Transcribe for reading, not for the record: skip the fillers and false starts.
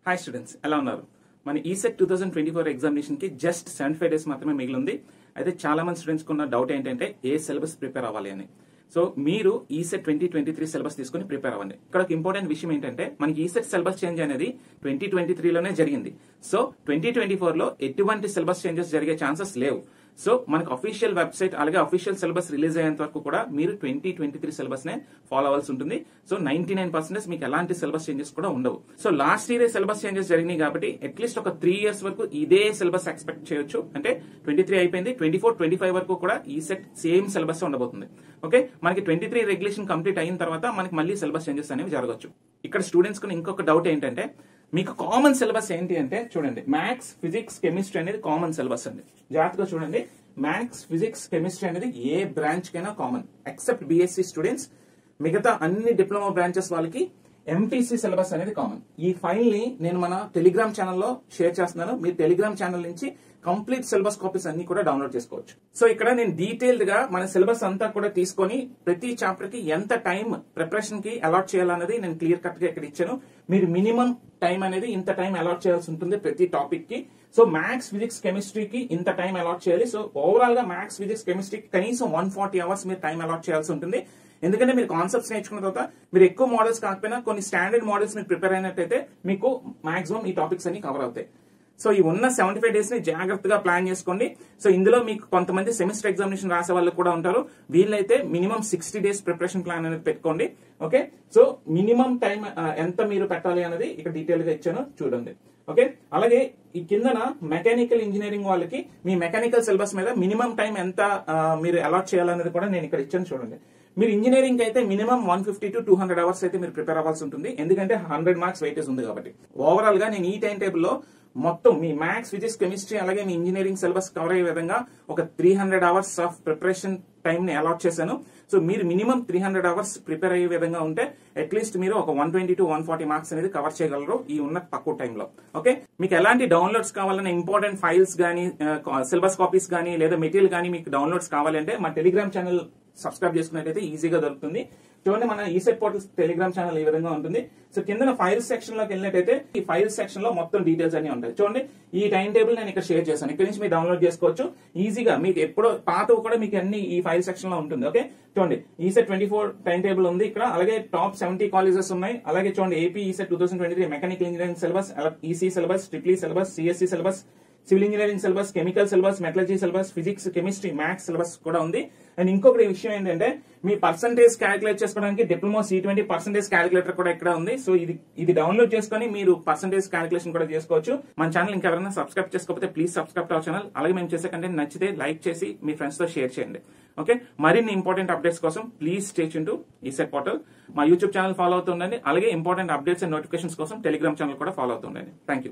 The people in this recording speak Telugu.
హాయ్ స్టూడెంట్స్, ఎలా ఉన్నారు? మన ఈసెట్ 2024 ఎగ్జామినేషన్ కి జస్ట్ 75 డేస్ మాత్రమే మిగిలింది. అయితే చాలా మంది స్టూడెంట్స్ కున్న డౌట్ ఏంటంటే ఏ సిలబస్ ప్రిపేర్ అవ్వాలి అని. సో మీరు ఈసెట్ 2023 సిలబస్ తీసుకుని ప్రిపేర్ అవ్వండి. ఇక్కడ ఒక ఇంపార్టెంట్ విషయం ఏంటంటే మనకి ఈసెట్ సిలబస్ చేంజ్ అనేది 2023 లోనే జరిగింది. సో 2024 లో ఎటువంటి సిలబస్ చేంజెస్ జరిగే ఛాన్సెస్ లేవు. సో మనకు అఫీషియల్ వెబ్సైట్ అలాగే అఫీషియల్ సిలబస్ రిలీజ్ అయ్యేంత వరకు కూడా మీరు 2023 సిలబస్ నే ఫాలో అవ్వాల్సి ఉంటుంది. సో 99% మీకు ఎలాంటి సిలబస్ చేంజెస్ కూడా ఉండవు. So last year syllabus changes జరిగినాయి కాబట్టి అట్లీస్ట్ ఒక 3 years వరకు ఇదే సిలబస్ ఎక్స్పెక్ట్ చేయొచ్చు. అంటే 23 అయిపోయింది, 24, 25 వరకు కూడా ఈ సెట్ సేమ్ సిలబస్ ఉండబోతుంది. ఓకే, మనకి 23 రెగ్యులేషన్ కంప్లీట్ అయిన తర్వాత మనకి మళ్ళీ సిలబస్ చేంజెస్ అనేవి జరగవచ్చు. ఇక్కడ స్టూడెంట్స్ కి ఇంకొక డౌట్ ఏంటంటే మీకు కామన్ సిలబస్ ఏంటి అంటే చూడండి, మ్యాథ్స్, ఫిజిక్స్, కెమిస్ట్రీ అనేది కామన్ సిలబస్ అండి. జాగ్రత్తగా చూడండి, మ్యాథ్స్, ఫిజిక్స్, కెమిస్ట్రీ అనేది ఏ బ్రాంచ్ కైనా కామన్ ఎక్సెప్ట్ బీఎస్సీ స్టూడెంట్స్. మిగతా అన్ని డిప్లొమా బ్రాంచెస్ వాళ్ళకి ఎంపీసీ సిలబస్ అనేది కామన్. ఈ ఫైల్ ని నేను మన టెలిగ్రామ్ ఛానల్లో షేర్ చేస్తున్నాను. మీరు టెలిగ్రామ్ ఛానల్ నుంచి కంప్లీట్ సిలబస్ కాపీస్ అన్ని కూడా డౌన్లోడ్ చేసుకోవచ్చు. సో ఇక్కడ నేను డీటెయిల్డ్ గా మన సిలబస్ అంతా కూడా తీసుకొని ప్రతి చాప్టర్ కి ఎంత టైం ప్రిపరేషన్ కి అలాట్ చేయాలన్నది నేను క్లియర్ కట్ గా ఇక్కడ ఇచ్చాను. మీరు మినిమం టైం అనేది ఇంత టైం అలాట్ చేయాల్సి ఉంటుంది ప్రతి టాపిక్ కి. సో మ్యాథ్స్, ఫిజిక్స్, కెమిస్ట్రీకి ఇంత టైం అలాట్ చేయాలి. సో ఓవరాల్ గా మ్యాథ్స్, ఫిజిక్స్, కెమిస్ట్రీకి కనీసం 140 hours మీరు టైం అలాట్ చేయాల్సి ఉంటుంది. ఎందుకంటే మీరు కాన్సెప్ట్స్ నేర్చుకున్న తర్వాత మీరు ఎక్కువ మోడల్స్ కాకపోయినా కొన్ని స్టాండర్డ్ మోడల్స్ మీరు ప్రిపేర్ అయినట్టయితే మీకు మాక్సిమం ఈ టాపిక్స్ అన్ని కవర్ అవుతాయి. సో ఈ ఉన్న 75 days ని జాగ్రత్తగా ప్లాన్ చేసుకోండి. సో ఇందులో మీకు కొంతమంది సెమిస్టర్ ఎగ్జామినేషన్ రాసే వాళ్ళు కూడా ఉంటారు. వీళ్ళైతే మినిమం 60 days ప్రిపరేషన్ ప్లాన్ అనేది పెట్టుకోండి. ఓకే, సో మినిమం టైం ఎంత మీరు పెట్టాలి అనేది ఇక్కడ డీటెయిల్ గా ఇచ్చాను చూడండి. ఓకే, అలాగే ఈ కిందన మెకానికల్ ఇంజనీరింగ్ వాళ్ళకి మీ మెకానికల్ సిలబస్ మీద మినిమం టైం ఎంత మీరు అలాట్ చేయాలనేది కూడా నేను ఇక్కడ ఇచ్చాను చూడండి. మీరు ఇంజనీరింగ్ అయితే మినిమం 150 to 200 hours అయితే మీరు ప్రిపేర్ అవ్వాల్సి ఉంటుంది. ఎందుకంటే 100 marks వెయిటేజ్ ఉంది కాబట్టి. ఓవరాల్ గా నేను ఈ టైం టేబుల్ లో మొత్తం మీ మ్యాథ్స్, ఫిజిక్స్, కెమిస్ట్రీ అలాగే మీ ఇంజనీరింగ్ సిలబస్ కవర్ అయ్యే విధంగా ఒక 300 hours ఆఫ్ ప్రిపరేషన్ టైం ని అలాట్ చేశాను. సో మీరు మినిమం 300 hours ప్రిపేర్ అయ్యే విధంగా ఉంటే అట్లీస్ట్ మీరు ఒక 120 to 140 marks అనేది కవర్ చేయగలరు ఈ ఉన్న తక్కువ టైంలో. ఓకే, మీకు ఎలాంటి డౌన్లోడ్స్ కావాలన్నా ఇంపార్టెంట్ ఫైల్స్ గానీ, సిలబస్ కాపీస్ గానీ లేదా మెటీరియల్ గానీ మీకు డౌన్లోడ్స్ కావాలంటే మా టెలిగ్రామ్ ఛానల్ సబ్స్క్రైబ్ చేసుకున్నట్టయితే ఈజీగా దొరుకుతుంది. చూడండి, మన ఈసెట్ పోర్టల్ టెలిగ్రామ్ ఛానల్ ఈ విధంగా ఉంటుంది. సో కింద ఫైల్స్ సెక్షన్ లోకి వెళ్ళినట్టయితే ఈ ఫైల్స్ సెక్షన్ లో మొత్తం డీటెయిల్స్ అన్ని ఉంటాయి. చూడండి, ఈ టైం టేబుల్ నేను ఇక్కడ షేర్ చేశాను. ఇక్కడ నుంచి మీరు డౌన్లోడ్ చేసుకోవచ్చు ఈజీగా. మీకు ఎప్పుడో పాతవి కూడా మీకు అన్ని ఈ ఫైల్ సెక్షన్ లో ఉంటుంది. ఓకే, చూడండి, ఈసెట్ 24 టైం టేబుల్ ఉంది ఇక్కడ. అలాగే టాప్ 70 కాలేజెస్ ఉన్నాయి. అలాగే చూడండి, AP ECET 2023 mechanical engineering syllabus, EC syllabus, triple syllabus, CSC syllabus, civil engineering syllabus, chemical syllabus, metallurgy syllabus, physics, chemistry, maths syllabus కూడా ఉంది. అండ్ ఇంకొకటి విషయం ఏంటంటే మీ పర్సంటేజ్ క్యాలిక్యులేట్ చేసుకోవడానికి డిప్లొమా C20 పర్సంటేజ్ క్యాలిక్యులేటర్ కూడా ఇక్కడ ఉంది. సో ఇది డౌన్లోడ్ చేసుకుని మీరు పర్సంటేజ్ క్యాలిక్యులేషన్ కూడా చేసుకోవచ్చు. మన ఛానల్ ఇంకెవరైనా సబ్స్క్రైబ్ చేసుకోకపోతే please subscribe to our channel. అలాగే మేము చేసే కంటెంట్ నచ్చితే లైక్ చేసి మీ ఫ్రెండ్స్ తో షేర్ చేయండి. ఓకే, మరిన్ని ఇంపార్టెంట్ అప్డేట్స్ కోసం please stay tune to ECET portal. మా యూట్యూబ్ ఛానల్ ఫాలో అవుతుండండి. అలాగే ఇంపార్టెంట్ అప్డేట్స్ అండ్ నోటిఫికేషన్స్ కోసం టెలిగ్రామ్ ఛానల్ కూడా ఫాలో అవుతుండండి. Thank you.